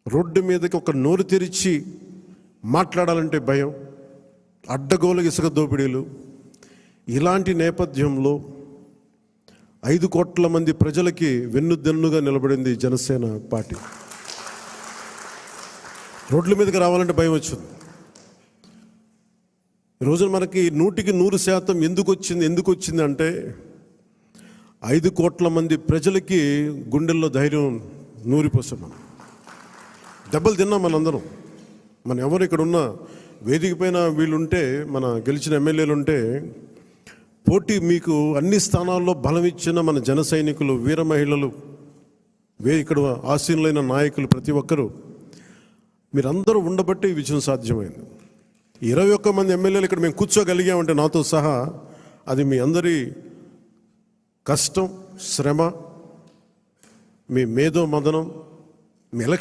Road మీదకి ఒక నోరు తెరిచి మాట్లాడాలంటే భయం, అడ్డగోలు ఇసుక దోపిడీలు. ఇలాంటి నేపథ్యంలో 5 కోట్ల మంది ప్రజలకి వెన్నుదన్నుగా నిలబడింది జనసేన పార్టీ. రోడ్ల మీదకి రావాలంటే భయం వచ్చింది. ఈరోజు మనకి 100% ఎందుకు వచ్చింది అంటే 5 కోట్ల మంది ప్రజలకి గుండెల్లో ధైర్యం నూరిపోసాం. మనం దెబ్బలు తిన్నాం. మనందరం, మనం ఎవరు ఇక్కడ ఉన్న వేదిక పైన వీళ్ళుంటే, మన గెలిచిన ఎమ్మెల్యేలు ఉంటే, పోటీ మీకు అన్ని స్థానాల్లో బలం ఇచ్చిన మన జన సైనికులు, వీర మహిళలు, ఇక్కడ ఆసీనులైన నాయకులు ప్రతి ఒక్కరూ మీరందరూ ఉండబట్టి ఈ విజయం సాధ్యమైంది. 21 మంది ఎమ్మెల్యేలు ఇక్కడ మేము కూర్చోగలిగామంటే నాతో సహా అది మీ అందరి కష్టం, శ్రమ, మీ మేధో మదనం, మీ ఎలక్షన్